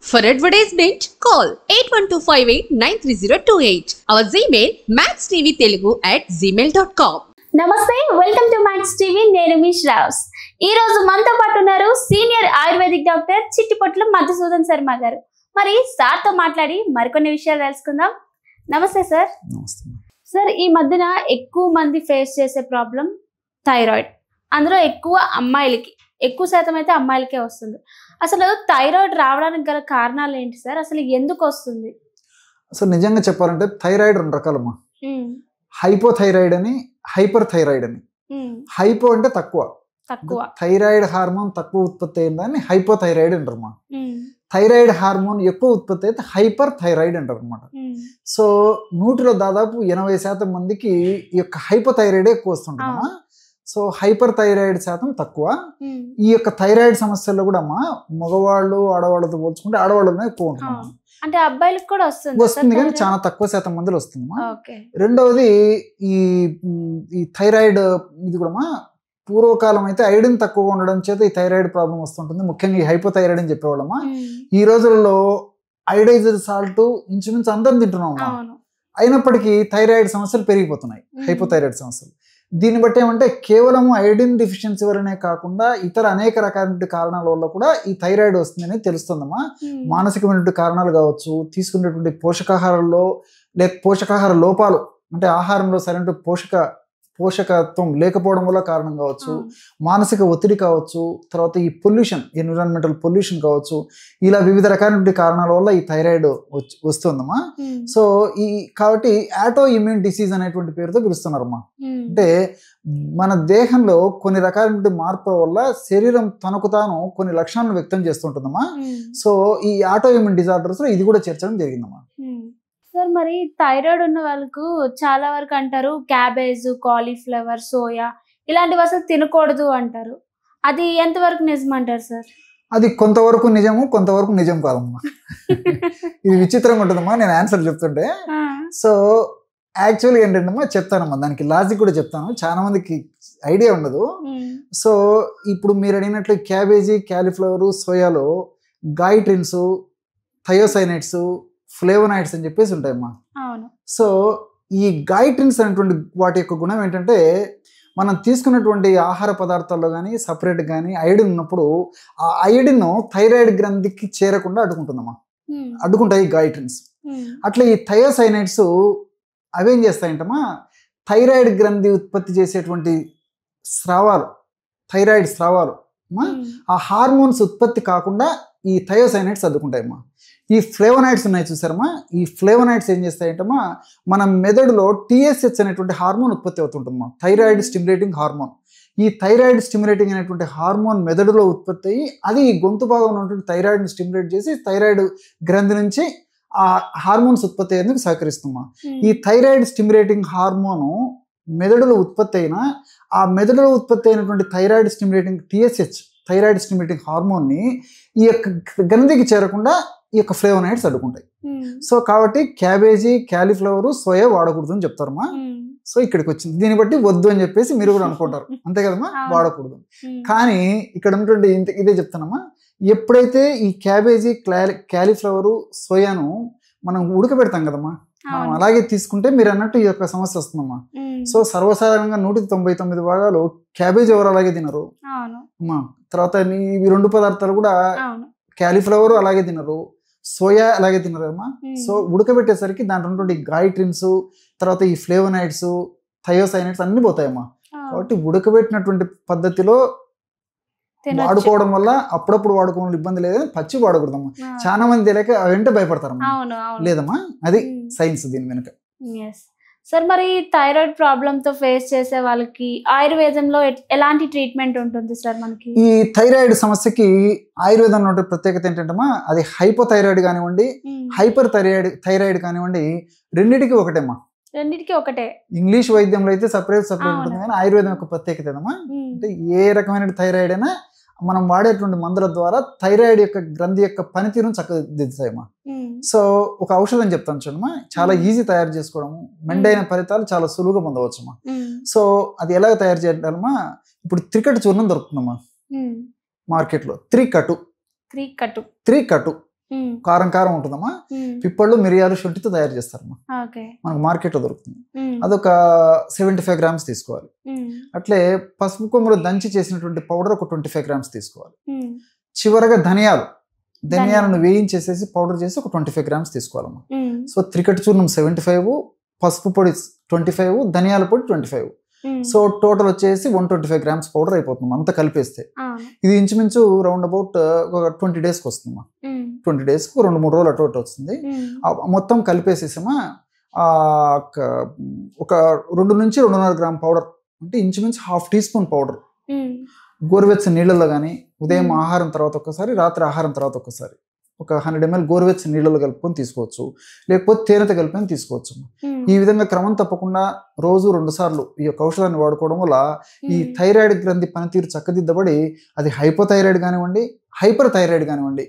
For advertisement, call 8125893028. Our Gmail maxtvtelugu@gmail.com. నమస్తే, welcome to max TV. నేను మీ శ్రావ్స్. ఈ రోజు మనతో పాటు ఉన్నారు senior ayurvedic doctor Chittipotla Madhusudan Sharma గారు. మరి సార్తో మాట్లాడి మరికొన్ని విషయాలు తెలుసుకుందాం. నమస్తే సార్. సార్, ఈ మధ్యన ఎక్కువ మంది ఫేస్ చేసే ప్రాబ్లం థైరాయిడ్. అందులో ఎక్కువ శాతం అయితే అమ్మాయిలకే వస్తుంది. అసలు థైరాయిడ్ రావడానికి గల కారణాలు ఏంటి సార్? అసలు ఎందుకు వస్తుంది? అసలు నిజంగా చెప్పాలంటే థైరాయిడ్ రెండు రకాలమ్మా. హైపోథైరాయిడ్ అని, హైపర్ థైరాయిడ్ అని. హైపో అంటే తక్కువ, థైరాయిడ్ హార్మోన్ తక్కువ ఉత్పత్తి అయిందని హైపోథైరాయిడ్ అంటారమ్మా. థైరాయిడ్ హార్మోన్ ఎక్కువ ఉత్పత్తి అయితే హైపర్ థైరాయిడ్ అంటారు అనమాట. సో 100లో దాదాపు 80% మందికి ఈ యొక్క హైపోథైరాయిడ్ ఎక్కువ వస్తుంటామా. సో హైపర్ థైరాయిడ్ శాతం తక్కువ. ఈ యొక్క థైరాయిడ్ సమస్యల్లో కూడా అమ్మా మగవాళ్ళు ఆడవాళ్ళతో పోల్చుకుంటే ఆడవాళ్ళనే ఎక్కువ ఉంటుంది. అంటే అబ్బాయిలకు కూడా వస్తుంది కానీ చాలా తక్కువ శాతం మందిలో వస్తుంది. రెండవది ఈ థైరాయిడ్ ఇది కూడా పూర్వకాలం అయితే ఐరన్ తక్కువగా ఉండడం చేత ఈ థైరాయిడ్ ప్రాబ్లం వస్తుంటుంది. ముఖ్యంగా ఈ హైపోథైరాయిడ్ అని చెప్పేవాళ్ళమ్మా. ఈ రోజుల్లో ఐడైజ్డ్ సాల్ట్ ఇంచుమించు అందరం తింటున్నాం. అయినప్పటికీ థైరాయిడ్ సమస్యలు పెరిగిపోతున్నాయి, హైపోథైరాయిడ్ సమస్యలు. దీన్ని బట్టి ఏమంటే కేవలం ఐరన్ డెఫిషియన్సీ వల్లనే కాకుండా ఇతర అనేక రకాల కారణాల వల్ల కూడా ఈ థైరాయిడ్ వస్తుందని తెలుస్తుందమ్మా. మానసికమైనటువంటి కారణాలు కావచ్చు, తీసుకునేటువంటి పోషకాహారంలో పోషకాహార లోపాలు, అంటే ఆహారంలో సరైన పోషకత్వం లేకపోవడం వల్ల కారణం కావచ్చు, మానసిక ఒత్తిడి కావచ్చు, తర్వాత ఈ పొల్యూషన్, ఎన్విరాన్మెంటల్ పొల్యూషన్ కావచ్చు, ఇలా వివిధ రకాలైన కారణాల వల్ల ఈ థైరాయిడ్ వస్తుందమ్మా. సో కాబట్టి ఆటో ఇమ్యూన్ డిసీజ్ అనేటువంటి పేరుతో పిలుస్తున్నారమ్మా. అంటే మన దేహంలో కొన్ని రకాలైన మార్పుల వల్ల శరీరం తనకు తాను కొన్ని లక్షణాలను వ్యక్తం చేస్తుంటుందమ్మా. సో ఈ ఆటో ఇమ్యూన్ డిజార్డర్స్ లో ఇది కూడా చేర్చడం జరిగిందమ్మా. సార్, మరి థైరాయిడ్ ఉన్న వాళ్ళకు చాలా వరకు అంటారు క్యాబేజ్, కాలీఫ్లవర్, సోయా ఇలాంటివి అసలు తినకూడదు అంటారు. అది ఎంతవరకు నిజం అంటారు సార్? అది కొంతవరకు నిజము, కొంతవరకు నిజం కాదమ్మా. ఇది విచిత్రంగా ఉంటుందమ్మా నేను ఆన్సర్ చెప్తుంటే. సో యాక్చువల్గా ఏంటంటమ్మా చెప్తానమ్మా, దానికి లాజిక్ కూడా చెప్తాను. చాలా మందికి ఐడియా ఉండదు. సో ఇప్పుడు మీరు అడిగినట్లు క్యాబేజీ, క్యాలీఫ్లవర్, సోయాలో గాయిట్రిన్స్, థయోసైనైడ్స్, ఫ్లేవనాయిడ్స్ అని చెప్పేసి ఉంటాయమ్మా. సో ఈ గాయిట్రిన్స్ అనేటువంటి వాటి యొక్క గుణం ఏంటంటే మనం తీసుకున్నటువంటి ఆహార పదార్థాల్లో కానీ సపరేట్ కానీ ఐడిన్ ఉన్నప్పుడు ఆ ఐడిన్ థైరాయిడ్ గ్రంథికి చేరకుండా అడ్డుకుంటాయి గాయిట్రిన్స్. అట్లా ఈ థయోసైనైడ్స్ అవేం చేస్తాయంటమ్మా, థైరాయిడ్ గ్రంథి ఉత్పత్తి చేసేటువంటి స్రావాలు, థైరాయిడ్ స్రావాలు, ఆ హార్మోన్స్ ఉత్పత్తి కాకుండా ఈ థయోసైనైడ్స్ అడ్డుకుంటాయమ్మా. ఈ ఫ్లేవనాయిడ్స్ ఉన్నాయి చూసారమ్మా, ఈ ఫ్లేవనాయిడ్స్ ఏం చేస్తాయంటమ్మా, మన మెదడులో TSH అనేటువంటి హార్మోన్ ఉత్పత్తి అవుతుంటుందమ్మా, థైరాయిడ్ స్టిమ్యులేటింగ్ హార్మోన్. ఈ థైరాయిడ్ స్టిమ్యులేటింగ్ అనేటువంటి హార్మోన్ మెదడులో ఉత్పత్తి అయ్యి అది గొంతు భాగంలో ఉన్నటువంటి థైరాయిడ్ని స్టిమ్యులేట్ చేసి థైరాయిడ్ గ్రంథి నుంచి ఆ హార్మోన్స్ ఉత్పత్తి అయ్యేందుకు సహకరిస్తుందమ్మా. ఈ థైరాయిడ్ స్టిమ్యులేటింగ్ హార్మోను మెదడులో ఉత్పత్తి అయిన ఆ మెదడులో ఉత్పత్తి అయినటువంటి thyroid stimulating TSH, thyroid stimulating హార్మోన్ని ఈ యొక్క గ్రంథికి చేరకుండా ఈ యొక్క ఫ్లేవనాయిడ్స్ అడ్డుకుంటాయి. సో కాబట్టి క్యాబేజీ, క్యాలీఫ్లవర్, సోయా వాడకూడదు అని చెప్తారమ్మా. సో ఇక్కడికి వచ్చింది. దీన్ని బట్టి వద్దు అని చెప్పేసి మీరు కూడా అనుకుంటారు, అంతే కదమ్మా, వాడకూడదు. కానీ ఇక్కడ ఉన్నటువంటి ఇదే చెప్తానమ్మా, ఎప్పుడైతే ఈ క్యాబేజీ, క్యాలీఫ్లవర్, సోయాను మనం ఉడకబెడతాం కదమ్మా, మనం అలాగే తీసుకుంటే మీరు అన్నట్టు ఈ యొక్క సమస్య వస్తుందమ్మా. సో సర్వసాధారణంగా 199 భాగాలు క్యాబేజీ ఎవరు అలాగే తినరు అమ్మా. తర్వాత ఈ రెండు పదార్థాలు కూడా క్యాలీఫ్లవర్ అలాగే తినరు, సోయా అలాగే తినరు అమ్మా. సో ఉడకబెట్టేసరికి దాంట్లో ఉన్నటువంటి గాయిట్రిన్స్, తర్వాత ఈ ఫ్లేవనాయిడ్స్, థయోసైనైడ్స్ అన్ని పోతాయమ్మా. కాబట్టి ఉడకబెట్టినటువంటి పద్ధతిలో వాడుకోవడం వల్ల అప్పుడప్పుడు వాడుకోవడం ఇబ్బంది లేదని పచ్చి వాడకూడదమ్మా. చాలా మంది తెలియక వెంట భయపడతారమ్మా. లేదమ్మా, అది సైన్స్ దీని వెనుక. సార్, మరి థైరాయిడ్ ప్రాబ్లమ్ తో ఫేస్ చేసే వాళ్ళకి ఆయుర్వేదంలో ఎలాంటి ట్రీట్మెంట్ ఉంటుంది సార్? మనకి ఈ థైరాయిడ్ సమస్యకి ఆయుర్వేదంలో ప్రత్యేకత ఏంటంటమ్మా, అది హైపోథైరాయిడ్ కానివ్వండి, హైపర్ థైరాయిడ్ కానివ్వండి, రెండింటికి ఒకటేమ్మా. రెండింటికి ఒకటే. ఇంగ్లీష్ వైద్యంలో అయితే సపరేట్ ఉంటుంది కానీ ఆయుర్వేదం యొక్క ప్రత్యేకత ఏదమ్మా అంటే ఏ రకమైన థైరాయిడ్ అయినా మనం వాడేటువంటి మందుల ద్వారా థైరాయిడ్ యొక్క గ్రంథి యొక్క పనితీరును చక్కదిద్దుతాయమ్మా. సో ఒక ఔషధం చెప్తాను చూడమ్మా, చాలా ఈజీ తయారు చేసుకోవడము, మెండైన ఫలితాలు చాలా సులువుగా పొందవచ్చమ్మా. సో అది ఎలా తయారు చేయాలమ్మా, ఇప్పుడు త్రికటు చూర్ణం దొరుకుతుందమ్మా మార్కెట్లో. త్రికటు కారం కారం ఉంటుందమ్మా. పిప్పళ్ళు మిరియాలు శొంఠితో తయారు చేస్తారమ్మా, మనకు మార్కెట్లో దొరుకుతుంది. అదొక 75 గ్రామ్స్ తీసుకోవాలి. అట్లే పసుపు కొమ్ములు దంచి చేసినటువంటి పౌడర్ ఒక 25 గ్రామ్స్ తీసుకోవాలి. చివరగా ధనియాలను వేయించేసేసి పౌడర్ చేసి ఒక 25 గ్రామ్స్ తీసుకోవాలమ్మా. సో త్రికటి చూర్ణం 75, పసుపు పొడి 25, ధనియాల పొడి 25. సో టోటల్ వచ్చేసి 125 గ్రామ్స్ పౌడర్ అయిపోతుంది అంతా కలిపేస్తే. ఇది ఇంచుమించు రౌండ్ అబౌట్ ఒక 20 డేస్కి వస్తుందమ్మా. 20 డేస్కి 2-3 రోజులు అటు వస్తుంది. మొత్తం కలిపేసేసామా ఒక 2 నుంచి 2.5 గ్రామ్ పౌడర్, అంటే ఇంచుమించు 1/2 టీ స్పూన్ పౌడర్ గోరువెచ్చని నీళ్ళలో కానీ ఉదయం ఆహారం తర్వాత ఒకసారి, రాత్రి ఆహారం తర్వాత ఒకసారి ఒక 100 ml గోరువెచ్చని నీళ్ళలో కలుపుకొని తీసుకోవచ్చు, లేకపోతే తేనెతో కలుపుకొని తీసుకోవచ్చు. ఈ విధంగా క్రమం తప్పకుండా రోజు 2 సార్లు ఈ యొక్క ఔషధాన్ని వాడుకోవడం వల్ల ఈ థైరాయిడ్ గ్రంథి పనితీరు చక్కదిద్దబడి అది హైపోథైరాయిడ్ కానివ్వండి, హైపర్ థైరాయిడ్ కానివ్వండి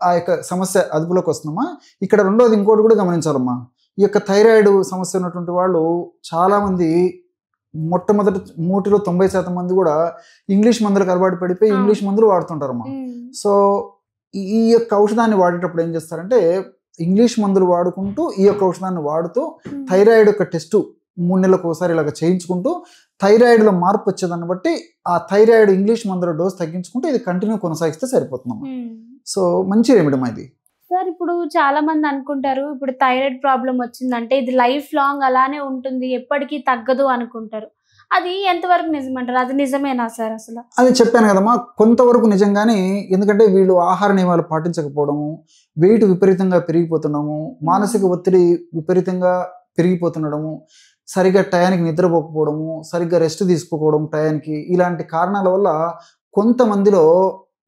ఆ యొక్క సమస్య అదుపులోకి వస్తుందమ్మా. ఇక్కడ రెండోది ఇంకోటి కూడా గమనించాలమ్మా. ఈ యొక్క థైరాయిడ్ సమస్య ఉన్నటువంటి వాళ్ళు చాలామంది మొట్టమొదటి 90% మంది కూడా ఇంగ్లీష్ మందులకు అలవాటు పడిపోయి ఇంగ్లీష్ మందులు వాడుతుంటారమ్మా. సో ఈ యొక్క ఔషధాన్ని వాడేటప్పుడు ఏం చేస్తారంటే ఇంగ్లీష్ మందులు వాడుకుంటూ ఈ యొక్క ఔషధాన్ని వాడుతూ థైరాయిడ్ యొక్క టెస్టు 3 నెలలకు ఒకసారి ఇలాగ చేయించుకుంటూ థైరాయిడ్లో మార్పు వచ్చేదాన్ని బట్టి ఆ థైరాయిడ్ ఇంగ్లీష్ మందుల డోస్ తగ్గించుకుంటూ ఇది కంటిన్యూ కొనసాగిస్తే సరిపోతుందమ్మా. సో మంచి రెమెడీ ఇది. సార్ ఇప్పుడు చాలా మంది అనుకుంటారు ఇప్పుడు థైరాయిడ్ ప్రాబ్లం వచ్చిందంటే ఇది లైఫ్ లాంగ్ అలానే ఉంటుంది, ఎప్పటికీ తగ్గదు అనుకుంటారు. అది ఎంతవరకు నిజమంటారు? అది నిజమేనా సార్? అసలు అది చెప్పాను కదమ్మా, కొంతవరకు నిజంగానే. ఎందుకంటే వీళ్ళు ఆహార నియమాలు పాటించకపోవడము, వెయిట్ విపరీతంగా పెరిగిపోతుండము, మానసిక ఒత్తిడి విపరీతంగా పెరిగిపోతుండడము, సరిగ్గా టయానికి నిద్రపోకపోవడము, సరిగ్గా రెస్ట్ తీసుకోకపోవడం టయానికి, ఇలాంటి కారణాల వల్ల కొంతమందిలో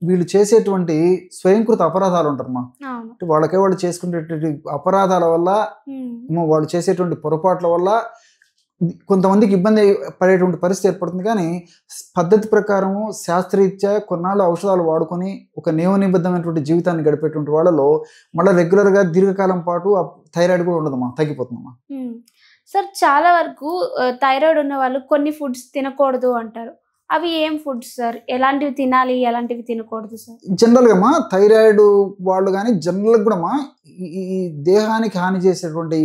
వీళ్ళు చేసేటువంటి స్వయంకృత అపరాధాలు ఉంటారమ్మా. వాళ్ళకే వాళ్ళు చేసుకునేటువంటి అపరాధాల వల్ల, వాళ్ళు చేసేటువంటి పొరపాట్ల వల్ల కొంతమందికి ఇబ్బంది పడేటువంటి పరిస్థితి ఏర్పడుతుంది. కానీ పద్ధతి ప్రకారము శాస్త్రరీత్యా కొన్నాళ్ళు ఔషధాలు వాడుకొని ఒక నియమనిబద్ధమైనటువంటి జీవితాన్ని గడిపేటువంటి వాళ్ళలో మళ్ళీ రెగ్యులర్గా దీర్ఘకాలం పాటు ఆ థైరాయిడ్ కూడా ఉండదమ్మా, తగ్గిపోతుందమ్మా. సార్ చాలా వరకు థైరాయిడ్ ఉన్న వాళ్ళు కొన్ని ఫుడ్స్ తినకూడదు అంటారు. అవి ఏం ఫుడ్స్ సార్? ఎలాంటివి తినాలి, ఎలాంటివి తినకూడదు సార్? జనరల్గా అమ్మా థైరాయిడ్ వాళ్ళు కానీ జనరల్గా కూడా అమ్మా ఈ దేహానికి హాని చేసేటువంటి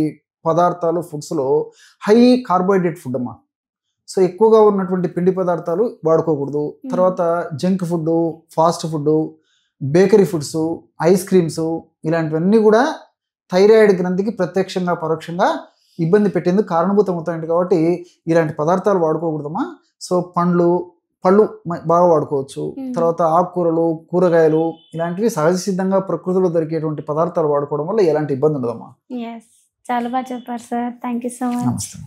పదార్థాలు ఫుడ్స్లో హై కార్బోహైడ్రేట్ ఫుడ్ అమ్మా. సో ఎక్కువగా ఉన్నటువంటి పిండి పదార్థాలు వాడుకోకూడదు. తర్వాత junk food, fast food, bakery foods, ice creams ఇలాంటివన్నీ కూడా థైరాయిడ్ గ్రంథికి ప్రత్యక్షంగా పరోక్షంగా ఇబ్బంది పెట్టేందుకు కారణభూతం అవుతాయండి. కాబట్టి ఇలాంటి పదార్థాలు వాడుకోకూడదమ్మా. సో పళ్ళు బాగా వాడుకోవచ్చు. తర్వాత ఆకుకూరలు, కూరగాయలు ఇలాంటివి సహజ సిద్ధంగా ప్రకృతిలో దొరికేటువంటి పదార్థాలు వాడుకోవడం వల్ల ఎలాంటి ఇబ్బంది ఉండదమ్మా. చాలా బాగా చెప్పారు sir. Thank you so much. నమస్తే.